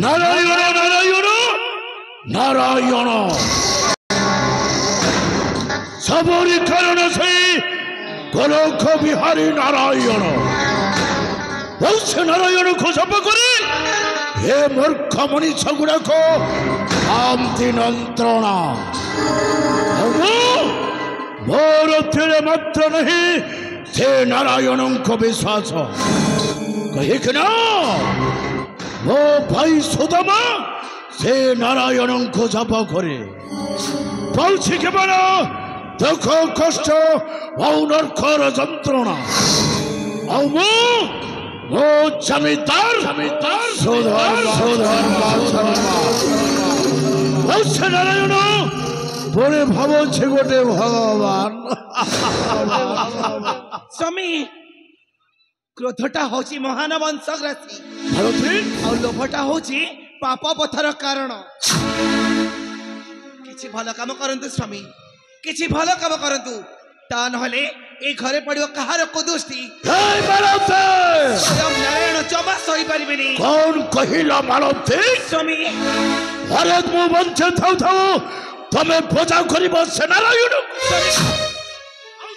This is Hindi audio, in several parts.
नारायण नारायण नारायण सबरी कारण से गोलोक बिहारी नारायण नारायण को जप करे हे मूर्ख मनीष गुड़ाक शांति नंत्रणा मोर थे मात्र नहीं से नारायण को विश्वास कहीं ना मो भाई सुदामा से नारायण को जप करे पौछी के बना दुख कष्ट नरकर जंत्रणा मो जमीदार नारायण बोले भाव छे गोटे भगवान स्वामी क्रोधटा होची महान वंशग्रासी और लोभटा होची पाप पथर कारण किछि भल काम करंतु स्वामी किछि भल काम करंतु ता नहले ए घरे पड़ियो कहार को दुष्टि स्वयं नारायण जमा सही परिबेनी कौन कहिला मानवते स्वामी अरे मु बंचे थाउ तमे पूजा करिबो से नारायण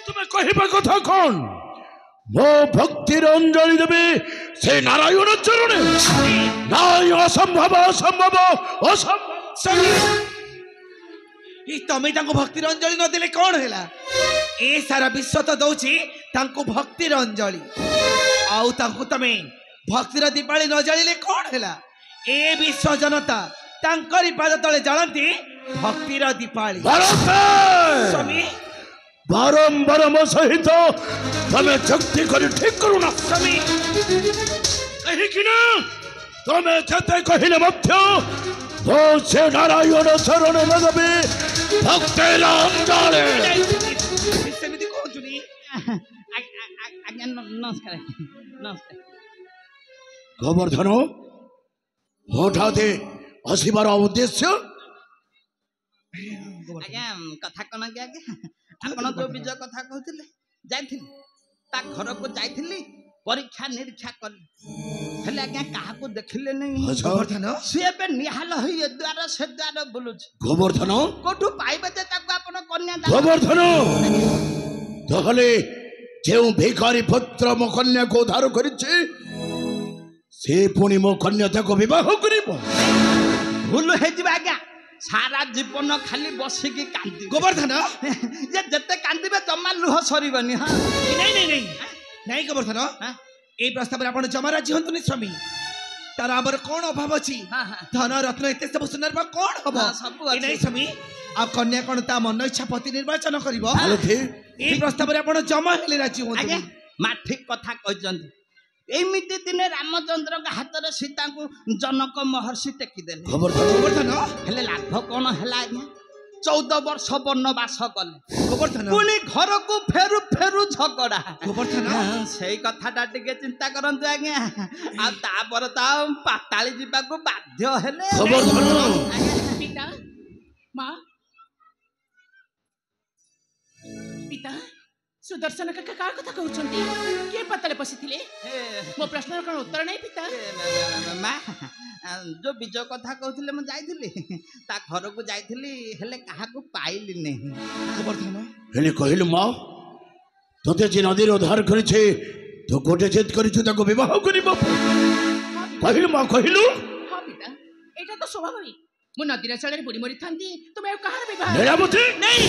तुमे कहिबा कथा कौन मो भक्ति अंजलि देबे से नारायण चरणे नाय असंभव असंभव असंभव तमें भक्ति अंजलि न देले कौन है ए सारा विश्व तो दौची भक्ति अंजलि आउ तमें भक्तिर दीपावली न जलिले कौन है ए विश्व जनता तांकरी पाद तले जलती भक्तिर दीपावली स्वामी बारंबार मो सहित तमें शक्ति कर ठीक करू ना स्वामी कहीं ना तमें जते कहले मध्य वो से नारायण शरण नदबे भक्तेर अंजलि सेमिति को जुनी आज्ञा नमस्कार नमस्कार गोवर्धन हठाते आसीबार उद्देश्य आज्ञा कथा कन के आज्ञा आपण जो विजय कथा कहथिले जाइथिली ता घर को जाइथिली परीक्षा निरीक्षा कर हेले आज्ञा काहा को देखिले नहीं गोवर्धन से बे निहाल होई ए द्वार से द्वार बोलुछ गोवर्धन कोठु पाइबे जे ताको आपण कन्या गोवर्धन तहले जेउ भिखारी पुत्र मो कन्या को उद्धार करिছে से पुणी मो कन्या को विवाह करिबो भूल हे जिबा आज्ञा सारा जीवन खाली बसिकी कांदी गोवर्धन जे जते कांदीबे जम्मा लुह सरीबनी हां नहीं नहीं गोवर्धन ए प्रस्ताव रे आपण जमा राजी हंतुनी स्वामी तार आबर कौन अभाव अछि धन रत्न एते सब सुंदर कौन हबो ए नहीं स्वामी आ कन्या कोन ता मन इच्छा पति निर्वाचन करिवो ए प्रस्ताव रे आपण जमा हेले राजी हंतुनी मा ठीक कथा कहजंती एमिति दिने रामचंद्र का हाथ रे सीता को जनक महर्षि टेकी देले गोवर्धन हेले लाभ कोन हला आज्ञा 14 वर्ष वनवास कले गोवर्धन पुनी घर को फेरु फेरु झगड़ा गोवर्धन सेई कथाटा टिके चिंता करंतु आज्ञा आ तापर ता पाताली जिबा को बाध्य हेले गोवर्धन पिता मां पिता सुदर्शन का कथा कहउछंती के पतले पसिथिले मो प्रश्न का उत्तर नहीं पिता मा जो विजय कथा कहथिले म जाइथिली ता घर को जाइथिली हेले काहा को पाइली नहीं गोवर्धन हेले कहिलु मां तते जे नदी रो उद्धार करिছে तो गोटे चेत करिछु ताको विवाह करिबो कहिलु मां कहिलु हां पिता एटा तो स्वाभाविक मु नदी रे चले बुडी मरि थांती तुमे कहार विवाह लीलावती नहीं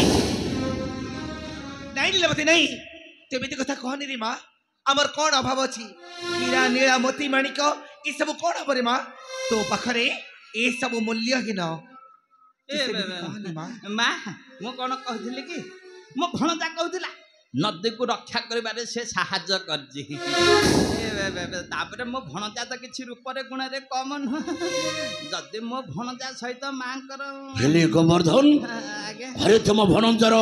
लीलावती नहीं तेमिति कथा कहनी रे मां हमर कौन अभाव अछि हीरा नीला मोती माणिक ई सब कौन हबरे मां तो पाखरे ए सब मूल्यहीन मां मु कोन कहथिली कि मो भणजा कहथिला नदी को रक्षा करिबारे से सहाय्य करजी तापरे मो भणजा त किछि रूप रे गुण रे कम न जदि मो भणजा सहित मांकर हेले गोवर्धन आगे अरे तुम भणजार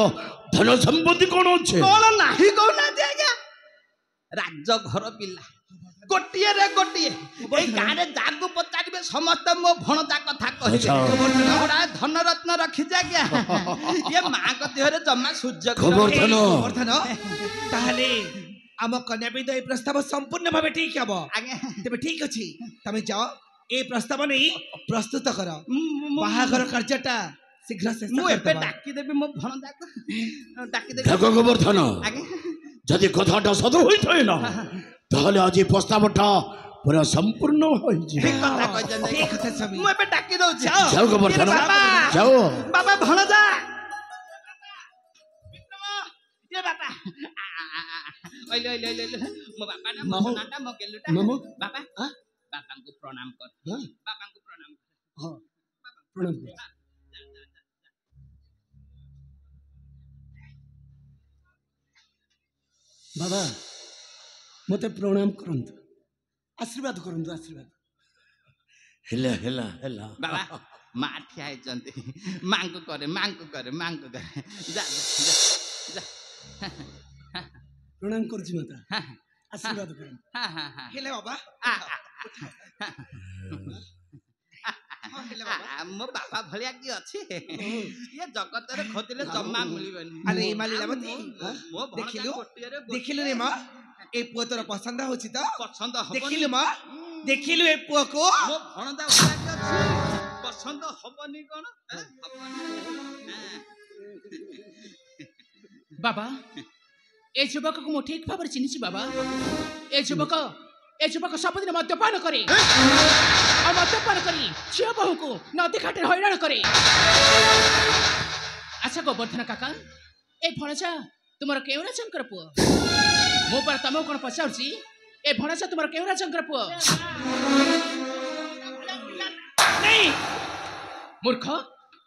धन संपत्ति कोन अछि कोन नाही कोना दे आज्ञा राज घर पिला गोटिए रे गोटिए ए गारे जागु पचारिबे समस्त मो भणजा कथा कहिबे बड़ा धन रत्न रखि जा गया ये मां को देहरे जम्मा सूर्य गोवर्धन ताहले आम कन्या विद ए प्रस्ताव संपूर्ण भाबे ठीक हबो आगे तबे ठीक अछि तमे जाओ ए प्रस्ताव नहीं प्रस्तुत कर बाहाघर कार्यटा शीघ्र शेष एबे डाकी देबी मो भणजा को डाकी देबी देखो गोवर्धन आगे যদি কথাটা সদ হইতই না তাহলে আজ এই প্রস্তাবটা পুরা সম্পূর্ণ হই যাবে ঠিক কথা কইছেন ठीक कथा स्वामी मु एबे डाकी दउछी যাও গোবর্ধন बाबा যাও बाबा भणजा विक्रम ये बाबा ओइले ओइले ओइले मो बाबा ना मो नाटा मो गेलुटा मामू बाबा बाबा को प्रणाम कर बाबा को प्रणाम कर हां प्रणाम कर बाबा मते प्रणाम करंतु आशीर्वाद करंतु आशीर्वाद हेला हेला हेला बाबा मां ठियाई जंती मांग करे जा जा जा प्रणाम करछि माता आशीर्वाद करंतु हां हां हां हेले बाबा हेले बाबा मो बाबा भलिया की अछि ये जगत रे खोदिले जम्मा मिलिबनी अरे माली लाबती मो देखिलु रे मां ए पुआ तोर पसंद होछि त पसंद हबनी देखिलु मां देखिलु ए पुआ को मो भणदा भलिया की अछि पसंद हबनी कोन बाबा ए युवक को मु ठीक भाବରେ ଚିହ୍ନିଛି बाबा ए युवक सबदिन मद्यपान करे और मद्यपान करी झियो बहु को नदी घाटे हैरान करे अच्छा गोवर्धन काका ए भणजा तुमर केउ राजंकर पुओ मो पर तमो कोन पचाउची ए भणजा तुमर केउ राजंकर पुओ नहीं मूर्ख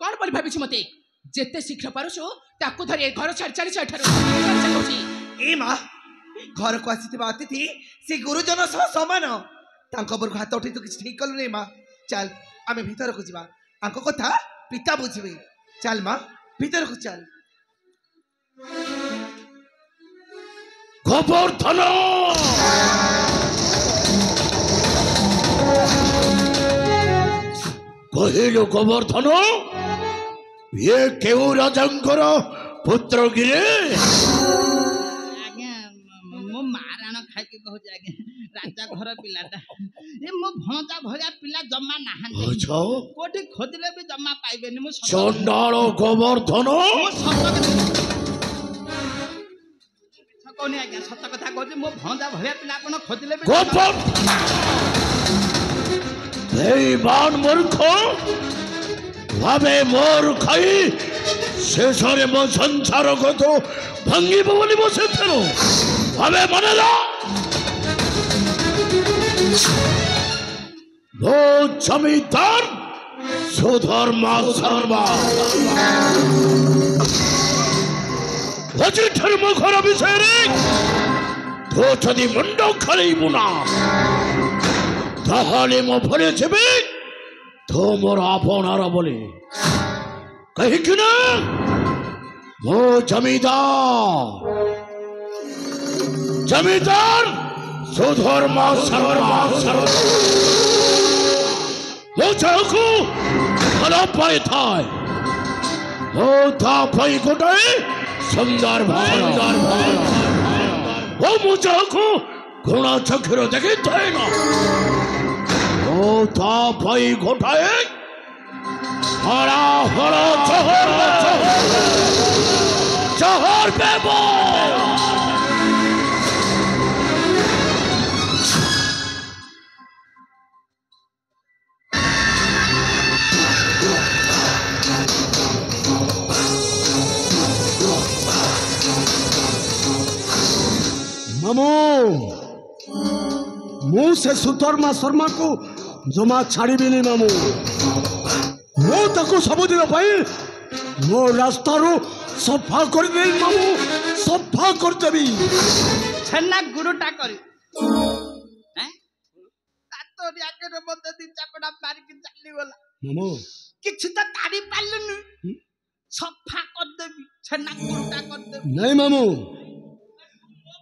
कोन बोली भाबिछु मते जेते शीघ्र पारुछु ताकू धरि ए घर छाड़ छाड़ छाड़ कहूची ए मां घर को आसीथिबा अतिथि से गुरुजन सह समान तांको पर हाथ उठी तो किछ ठीक कलु रे मां चल आमे भीतर को जीवा आंको कथा पिता बुझिबे चल मां भीतर को चल গোবর্ধন কহিল গোবর্ধন ये केउ राजंकर पुत्र गिरे आज्ञा मो माराण खाइ के कहू आज्ञा राजा घर पिलाटा ए मो भणजा भलिया पिला जम्मा नाहांते अच्छा कोठी खोदिले भी जम्मा पाइबेनी मो चंडाल गोवर्धन कोनी आज्ञा सत्य कथा कहू मो भणजा भलिया पिला कोन खोदिले भी गोवर्धन बेईमान मूर्ख भावे मोर खाई शेषरे मो संसार को तो भंगिब बोली बसे थेलो भावे मनेला वो जमीदार सुधर्मा शर्मा अजी धर्म घर विषय रे तो जदि मुंड खलेइबु ना ताहले मो भले जेबे तो मोर आपनार बोले कही कि ना वो जमीदार सुधर्मा शर्मा वो जाको भला पाए था वो था भाई गोटाए सुंदर भाई वो मुझे को घोड़ा चक्र देखे थे ना ओ था भाई घोटाए हरा हरा चहर बेबो मामू मु से सुधर्मा शर्मा को जमा छाड़बी मामू मु ताको सबुदिन मो रास्ता सफा कर दे मामू सफा कर देबी छन्ना गुरुटा करी हैं तातोरी आगे रे मते दी चापड़ा मार के चली गला मामू किछ त तारी पालनु सफा कर देबी छन्ना गुरुटा कर देबी नहीं मामू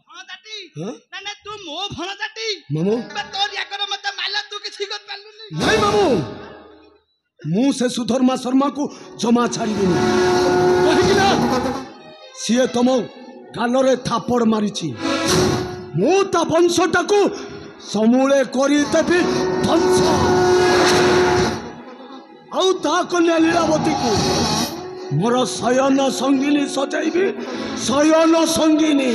भणजाटी हां ना ना तू मो भणजाटी मामू तोरी आगे रे मते माला तू किछ कर पालनु नहीं मामू मु से सुधर्मा शर्मा को जमा छाड़बी कहिकिना सीए तुम गालरे थापड़ मारी मु ता वंशटा को समूले करी देबी ध्वंस ता कन्या लीलावती को मोर शयन संगिनी सजाइबी शयन संगिनी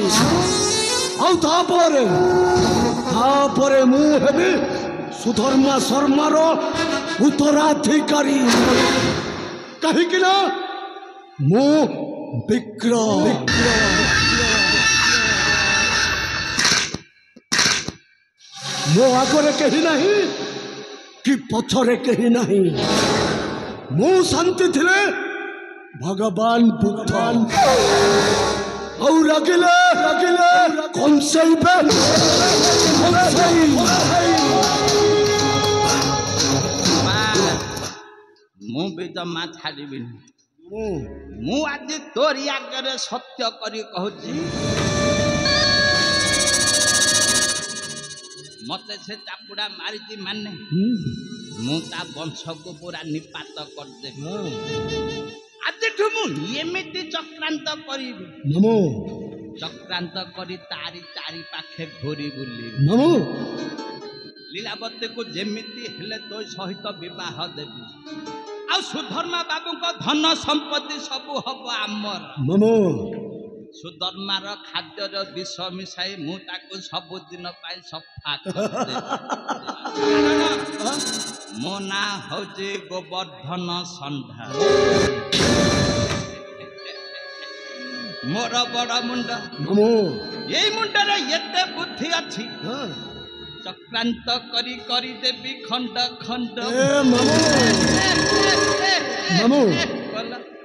तापरे मु हेबी सुधर्मा शर्मार उत्तराधिकारी कहीं ना मु विक्रम मो आगरे कहीं नहीं कि पछरे कहीं नहीं मु शांति थिले भगवान बुद्ध और रगिले कौन से मु भी जमा छाड़बी मु आज तोरी आगे सत्य करी कहूची मते से चापुड़ा मारी माने मु ता वंश को पूरा निपात कर दे आज एमती चक्रांत करी चक्रांत करी तारी चारि पाखे घोरी बुली लीलावती को जेमिति हेले तो सहित विवाह देवी आ सुधर्मा बाबू को धन संपत्ति सबु हब आमर सुधर्मार खाद्यर विष मिसाई मु ताको सबुदिन पाई सफा कर मो ना हजे गोवर्धन संधा मोर बड़ मुंड यही मुंडर एते बुद्धि अच्छी चक्रांत करी करी देवी खंड खंड मामू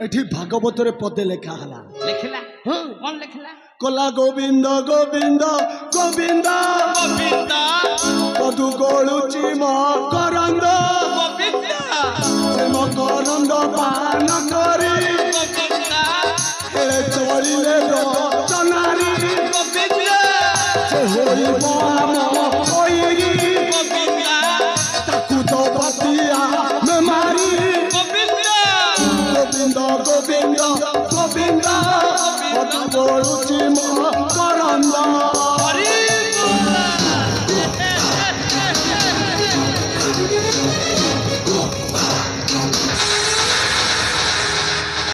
एठी भागवत रे पदे लेखा हला लिखला कौन लिखला कला गोविंद गोविंद गोविंद गोविंद पदु गोलुची मकरंद गोविंद मकरंद पान करी गोविंद ए चलिले रचनारी गोविंद से होई बाम होई गोविंद ताकू तो बतिया में मारी गोविंद गोविंद गोविंद पदु गोलुची मकरंद